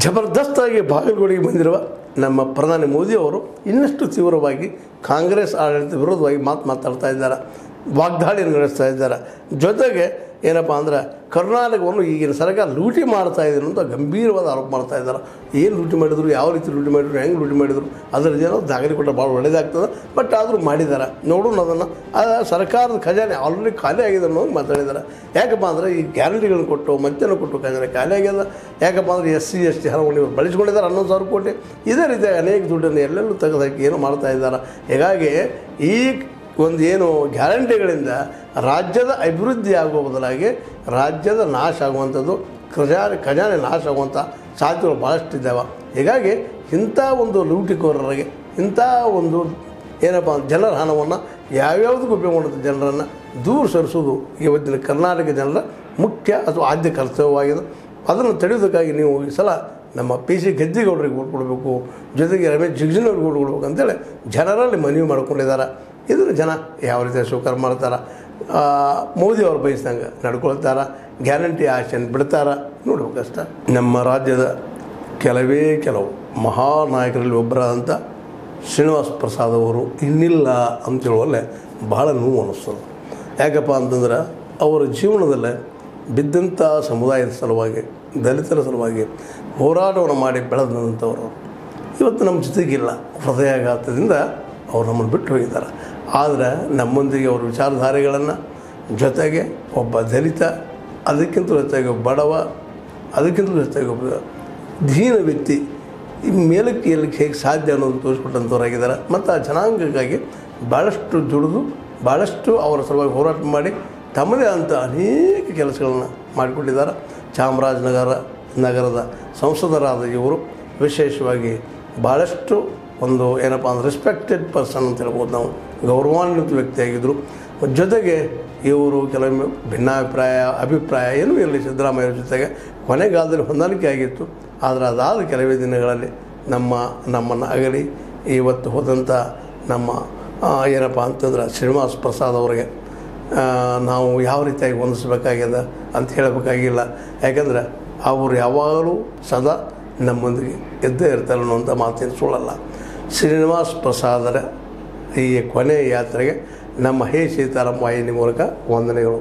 ಜಬರ್ದಸ್ತಾಗಿ ಬಾಗಲಕೋಟೆಗೆ ಬಂದಿರುವ ನಮ್ಮ ಪ್ರಧಾನಿ ಮೋದಿಯವರು ಇನ್ನಷ್ಟು ತೀವ್ರವಾಗಿ ಕಾಂಗ್ರೆಸ್ ಆಡಳಿತ ವಿರೋಧವಾಗಿ ಮಾತಾಡ್ತಾ ಇದ್ದಾರೆ, ವಾಗ್ದಾಳಿ ನಡೆಸ್ತಾ ಇದ್ದಾರೆ. ಜೊತೆಗೆ ಏನಪ್ಪ ಅಂದ್ರೆ ಕರ್ನಾಟಕವನ್ನು ಈಗಿನ ಸರ್ಕಾರ ಲೂಟಿ ಮಾಡ್ತಾ ಇದೆ ಅಂತ ಗಂಭೀರವಾದ ಆರೋಪ ಮಾಡ್ತಾ ಇದ್ದಾರೆ. ಏನು ಲೂಟಿ ಮಾಡಿದ್ರು, ಯಾವ ರೀತಿ ಲೂಟಿ ಮಾಡಿದ್ರು, ಹೆಂಗೆ ಲೂಟಿ ಮಾಡಿದರು ಅದರದ್ದೇನೋ ದಾಖಲೆ ಕೊಟ್ಟರೆ ಭಾಳ ಒಳ್ಳೆಯದಾಗ್ತದೆ. ಬಟ್ ಆದರೂ ಮಾಡಿದ್ದಾರೆ, ನೋಡೋಣ ಅದನ್ನು. ಸರ್ಕಾರದ ಖಜಾನೆ ಆಲ್ರೆಡಿ ಖಾಲಿ ಆಗಿದೆ ಅನ್ನೋದು ಮಾತಾಡಿದ್ದಾರೆ. ಯಾಕಪ್ಪ ಅಂದರೆ ಈ ಗ್ಯಾರಂಟಿಗಳನ್ನು ಕೊಟ್ಟು ಮತ್ತೇನೋ ಕೊಟ್ಟು ಖಜಾನೆ ಖಾಲಿ ಆಗ್ಯದ. ಯಾಕಪ್ಪ ಅಂದರೆ SC/ST ಹಣವನ್ನು ಇವರು ಬಳಸ್ಕೊಂಡಿದ್ದಾರೆ 11,000 ಕೋಟಿ. ಇದೇ ರೀತಿಯಾಗಿ ಅನೇಕ ದುಡ್ಡನ್ನು ಎಲ್ಲೆಲ್ಲೂ ತೆಗೆದಾಕಿ ಏನೋ ಮಾಡ್ತಾ ಇದ್ದಾರೆ. ಹೀಗಾಗಿ ಈ ಒಂದು ಏನು ಗ್ಯಾರಂಟಿಗಳಿಂದ ರಾಜ್ಯದ ಅಭಿವೃದ್ಧಿ ಆಗುವ ಬದಲಾಗಿ ರಾಜ್ಯದ ನಾಶ ಆಗುವಂಥದ್ದು, ಖಜಾನೆ ನಾಶ ಆಗುವಂಥ ಸಾಧ್ಯತೆಗಳು ಭಾಳಷ್ಟಿದ್ದಾವೆ. ಹೀಗಾಗಿ ಇಂಥ ಒಂದು ಲೂಟಿಕೋರರಿಗೆ, ಇಂಥ ಒಂದು ಏನಪ್ಪ ಜನರ ಹಣವನ್ನು ಯಾವ್ಯಾವುದಕ್ಕೂ ಉಪಯೋಗ ಮಾಡುತ್ತೆ ಜನರನ್ನು ದೂರ ಸರಿಸೋದು ಇವತ್ತಿನ ಕರ್ನಾಟಕ ಜನರ ಮುಖ್ಯ ಅಥವಾ ಆದ್ಯ ಕರ್ತವ್ಯವಾಗಿದೆ. ಅದನ್ನು ತಡೆಯೋದಕ್ಕಾಗಿ ನೀವು ಈ ಸಲ ನಮ್ಮ PC ಗದ್ದಿಗೌಡರಿಗೆ ಓಟ್ ಕೊಡಬೇಕು, ಜೊತೆಗೆ ರಮೇಶ್ ಜಿಗಜಿಣವ್ರಿಗೆ ಓಟ್ ಕೊಡಬೇಕು ಅಂತೇಳಿ ಜನರಲ್ಲಿ ಮನವಿ ಮಾಡ್ಕೊಂಡಿದ್ದಾರೆ. ಇದನ್ನು ಜನ ಯಾವ ರೀತಿ ಸ್ವೀಕಾರ ಮಾಡ್ತಾರೆ, ಮೋದಿಯವರು ಬಯಸಿದಂಗೆ ನಡ್ಕೊಳ್ತಾರೆ, ಗ್ಯಾರಂಟಿ ಆಶೆಯನ್ನು ಬಿಡ್ತಾರೆ ನೋಡ್ಬೇಕಷ್ಟ. ನಮ್ಮ ರಾಜ್ಯದ ಕೆಲವು ಮಹಾನಾಯಕರಲ್ಲಿ ಒಬ್ಬರಾದಂಥ ಶ್ರೀನಿವಾಸ್ ಪ್ರಸಾದ್ ಅವರು ಇನ್ನಿಲ್ಲ ಅಂತೇಳುವಲ್ಲೇ ಭಾಳ ನೋವು ಅನ್ನಿಸ್ತದೆ. ಯಾಕಪ್ಪ ಅಂತಂದ್ರೆ ಅವರ ಜೀವನದಲ್ಲೇ ಬಿದ್ದಂಥ ಸಮುದಾಯದ ಸಲುವಾಗಿ, ದಲಿತರ ಸಲುವಾಗಿ ಹೋರಾಟವನ್ನು ಮಾಡಿ ಬೆಳೆದಂಥವರು ಇವತ್ತು ನಮ್ಮ ಜೊತೆಗಿಲ್ಲ. ಹೃದಯಾಘಾತದಿಂದ ಅವ್ರು ನಮ್ಮನ್ನು ಬಿಟ್ಟು ಹೋಗಿದ್ದಾರೆ. ಆದರೆ ನಮ್ಮೊಂದಿಗೆ ಅವ್ರ ವಿಚಾರಧಾರೆಗಳನ್ನು, ಜೊತೆಗೆ ಒಬ್ಬ ದಲಿತ, ಅದಕ್ಕಿಂತಲೂ ಹೆಚ್ಚಾಗಿ ಒಬ್ಬ ಬಡವ, ಅದಕ್ಕಿಂತಲೂ ಹೆಚ್ಚಾಗಿ ಒಬ್ಬ ದೀನ ವ್ಯಕ್ತಿ ಈ ಮೇಲಕ್ಕೆ ಎಲ್ಲಕ್ಕೆ ಹೇಗೆ ಸಾಧ್ಯ ಅನ್ನೋದು ತೋರಿಸ್ಕೊಟ್ಟಂಥವ್ರಾಗಿದ್ದಾರೆ. ಮತ್ತು ಆ ಜನಾಂಗಕ್ಕಾಗಿ ಭಾಳಷ್ಟು ದುಡಿದು, ಭಾಳಷ್ಟು ಅವರ ಸಲುವಾಗಿ ಹೋರಾಟ ಮಾಡಿ ತಮ್ಮದೇ ಅಂತ ಅನೇಕ ಕೆಲಸಗಳನ್ನು ಮಾಡಿಕೊಟ್ಟಿದ್ದಾರೆ. ಚಾಮರಾಜನಗರದ ಸಂಸದರಾದ ಇವರು ವಿಶೇಷವಾಗಿ ಭಾಳಷ್ಟು ಒಂದು ಏನಪ್ಪ ಅಂದ್ರೆ ರೆಸ್ಪೆಕ್ಟೆಡ್ ಪರ್ಸನ್ ಅಂತ ಹೇಳ್ಬೋದು ನಾವು, ಗೌರವಾನ್ವಿತ ವ್ಯಕ್ತಿಯಾಗಿದ್ದರು. ಜೊತೆಗೆ ಇವರು ಕೆಲವೊಮ್ಮೆ ಅಭಿಪ್ರಾಯ ಏನೂ ಇರಲಿ ಸಿದ್ದರಾಮಯ್ಯರ ಜೊತೆಗೆ ಕೊನೆಗಾಲದಲ್ಲಿ ಹೊಂದಾಣಿಕೆ ಆಗಿತ್ತು. ಆದರೆ ಅದಾದ ಕೆಲವೇ ದಿನಗಳಲ್ಲಿ ನಮ್ಮನ್ನು ಅಗಲಿ ಇವತ್ತು ಹೋದಂಥ ನಮ್ಮ ಏನಪ್ಪ ಅಂತಂದ್ರೆ ಶ್ರೀನಿವಾಸ್ ಪ್ರಸಾದ್ ಅವರಿಗೆ ನಾವು ಯಾವ ರೀತಿಯಾಗಿ ಹೊಂದಿಸಬೇಕಾಗ್ಯದ ಅಂತ ಹೇಳಬೇಕಾಗಿಲ್ಲ. ಯಾಕಂದರೆ ಅವರು ಯಾವಾಗಲೂ ಸದಾ ನಮ್ಮೊಂದಿಗೆ ಎದ್ದೇ ಇರ್ತಾರೆ ಅನ್ನೋಂಥ ಮಾತೇನು ಸುಳ್ಳಲ್ಲ. ಶ್ರೀನಿವಾಸ್ ಪ್ರಸಾದರ ಈ ಕೊನೆಯ ಯಾತ್ರೆಗೆ ನಮ್ಮ ಹೇ ಸೀತಾರಾಮ್ ವಾಹಿನಿ ಮೂಲಕ ವಂದನೆಗಳು.